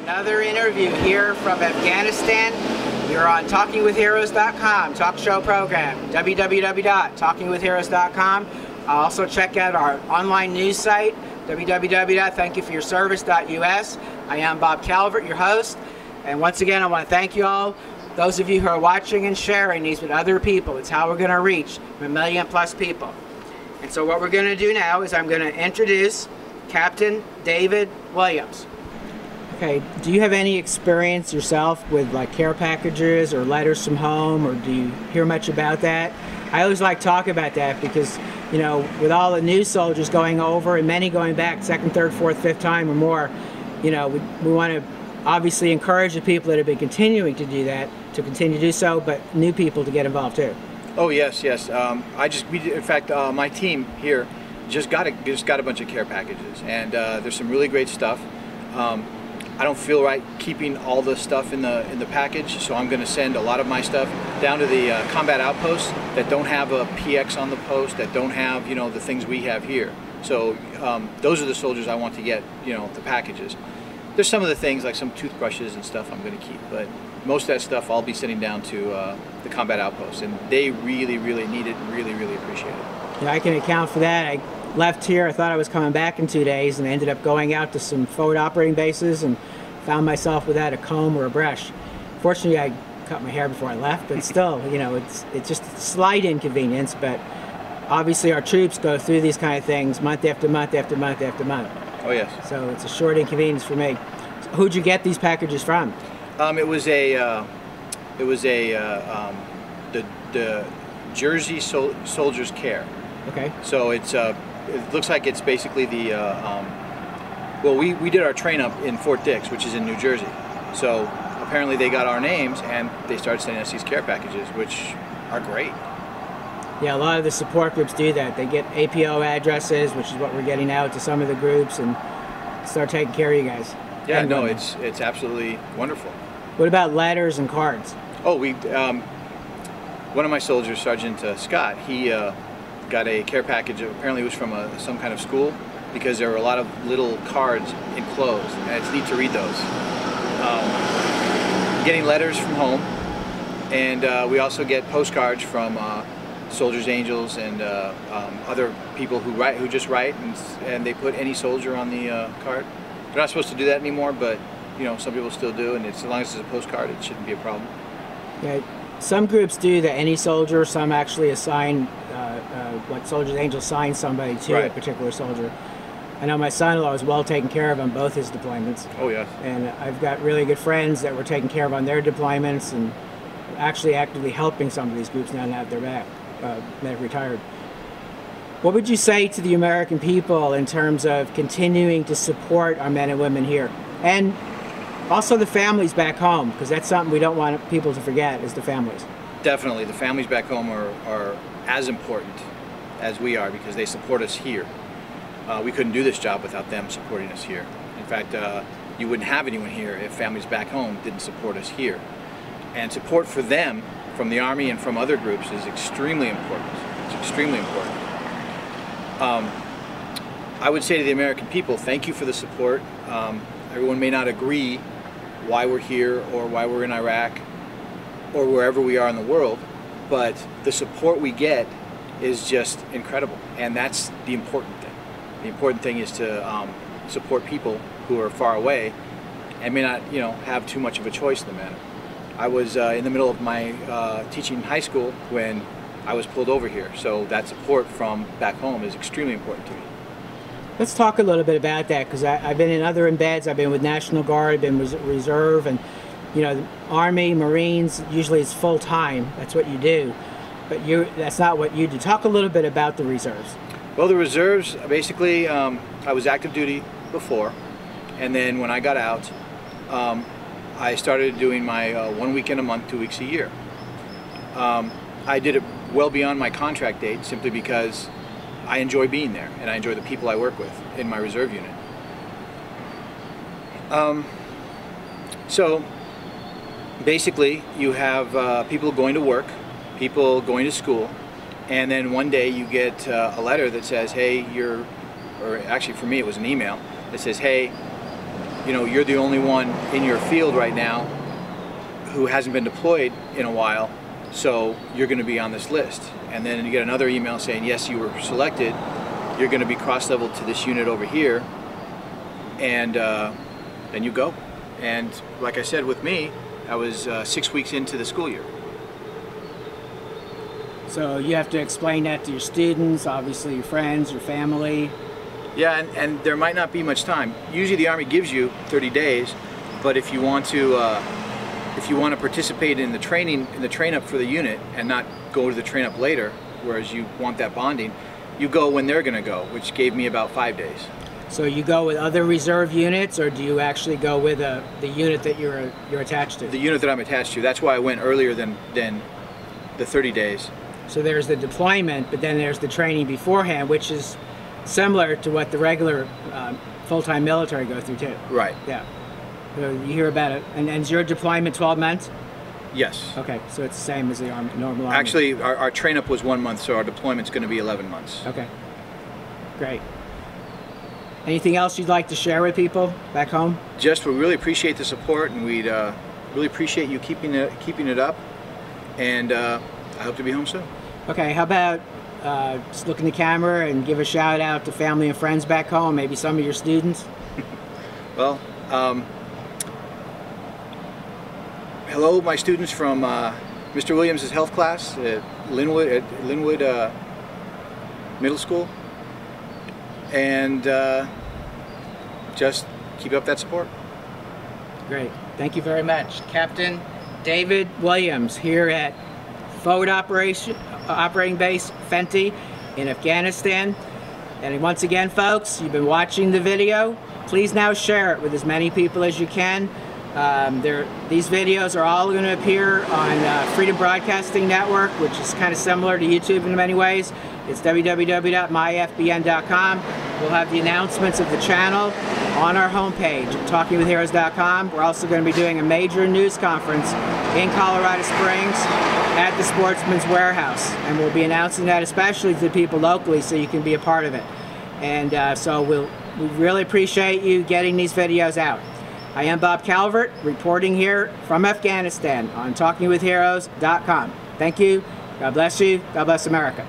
Another interview here from Afghanistan. You're on TalkingWithHeroes.com, talk show program, www.talkingwithheroes.com. Also check out our online news site, www.thankyouforyourservice.us. I am Bob Calvert, your host, and once again I want to thank you all, those of you who are watching and sharing these with other people. It's how we're going to reach 1 million plus people. And so what we're going to do now is I'm going to introduce Captain David Williams. Okay, do you have any experience yourself with like care packages or letters from home, or do you hear much about that? I always like to talk about that because, you know, with all the new soldiers going over and many going back second, third, fourth, fifth time or more, you know, we want to obviously encourage the people that have been continuing to do that to continue to do so, but new people to get involved too. Oh yes. In fact, my team here just got a bunch of care packages, and there's some really great stuff. I don't feel right keeping all the stuff in the package, so I'm going to send a lot of my stuff down to the combat outposts that don't have a PX on the post, that don't have, you know, the things we have here. So those are the soldiers I want to get, you know, the packages. There's some of the things like some toothbrushes and stuff I'm going to keep, but most of that stuff I'll be sending down to the combat outposts, and they really, really need it and really, really appreciate it. Yeah, I can account for that. I left here, I thought I was coming back in 2 days, and I ended up going out to some forward operating bases and found myself without a comb or a brush. Fortunately, I cut my hair before I left, but still, you know, it's just a slight inconvenience, but obviously our troops go through these kind of things month after month after month after month. Oh yes. So it's a short inconvenience for me. So who'd you get these packages from? It was the Jersey Soldiers Care. Okay. So it's it looks like it's basically the well, we did our train up in Fort Dix, which is in New Jersey. So apparently they got our names and they started sending us these care packages, which are great. Yeah, a lot of the support groups do that. They get APO addresses, which is what we're getting out to some of the groups, and start taking care of you guys. Yeah, no, it's absolutely wonderful. What about letters and cards? Oh, one of my soldiers, Sergeant Scott, he got a care package. Apparently it was from some kind of school, because there were a lot of little cards enclosed, and it's neat to read those. Getting letters from home, and we also get postcards from Soldiers Angels and other people who just write, and they put any soldier on the card. They're not supposed to do that anymore, but you know, some people still do, and as long as it's a postcard, it shouldn't be a problem. Yeah, some groups do that, any soldier. Some actually assign what Soldiers Angels assign somebody to a particular soldier. I know my son-in-law was well taken care of on both his deployments. Oh yes. And I've got really good friends that were taken care of on their deployments, and actually actively helping some of these groups now that they're back, that have retired. What would you say to the American people in terms of continuing to support our men and women here? And also the families back home, because that's something we don't want people to forget, is the families. Definitely. The families back home are as important as we are, because they support us here. We couldn't do this job without them supporting us here. In fact, you wouldn't have anyone here if families back home didn't support us here. And support for them from the Army and from other groups is extremely important. It's extremely important. I would say to the American people, thank you for the support. Everyone may not agree why we're here or why we're in Iraq or wherever we are in the world, but the support we get is just incredible, and that's the important thing. The important thing is to support people who are far away and may not, you know, have too much of a choice in the matter. I was in the middle of my teaching high school when I was pulled over here, so that support from back home is extremely important to me. Let's talk a little bit about that, because I've been in other embeds. I've been with National Guard, I've been with Reserve, and you know, the Army, Marines, usually it's full-time. That's what you do, but that's not what you do. Talk a little bit about the reserves. Well, the reserves, basically, I was active duty before, and then when I got out, I started doing my 1 weekend a month, 2 weeks a year. I did it well beyond my contract date, simply because I enjoy being there, and I enjoy the people I work with in my reserve unit. So basically, you have people going to work, people going to school, and then one day you get a letter that says, hey, or actually for me it was an email that says, hey, you know, you're the only one in your field right now who hasn't been deployed in a while, so you're going to be on this list. And then you get another email saying, yes, you were selected, you're going to be cross-leveled to this unit over here, and then you go. And like I said, with me, I was 6 weeks into the school year. So you have to explain that to your students, obviously your friends, your family. Yeah, and there might not be much time. Usually the Army gives you 30 days, but if you want to participate in the training, in the train-up for the unit, and not go to the train-up later, whereas you want that bonding, you go when they're going to go, which gave me about 5 days. So you go with other reserve units, or do you actually go with the unit that you're attached to? The unit that I'm attached to. That's why I went earlier than the 30 days. So there's the deployment, but then there's the training beforehand, which is similar to what the regular full-time military go through too. Right. Yeah. So you hear about it. And is your deployment 12 months? Yes. Okay, so it's the same as the normal Army. Actually, our train-up was 1 month, so our deployment's going to be 11 months. Okay. Great. Anything else you'd like to share with people back home? Just, we really appreciate the support, and we'd really appreciate you keeping it up. And I hope to be home soon. Okay, how about just look in the camera and give a shout out to family and friends back home, maybe some of your students? Well, hello, my students from Mr. Williams' health class at Linwood Middle School, and just keep up that support. Great, thank you very much. Captain David Williams here at Forward Operating Base Fenty in Afghanistan. And once again, folks, you've been watching the video. Please now share it with as many people as you can. These videos are all going to appear on Freedom Broadcasting Network, which is kind of similar to YouTube in many ways. It's www.myfbn.com. We'll have the announcements of the channel on our homepage, talkingwithheroes.com. We're also going to be doing a major news conference in Colorado Springs at the Sportsman's Warehouse, and we'll be announcing that especially to people locally so you can be a part of it. And so we really appreciate you getting these videos out. I am Bob Calvert, reporting here from Afghanistan on talkingwithheroes.com. Thank you. God bless you. God bless America.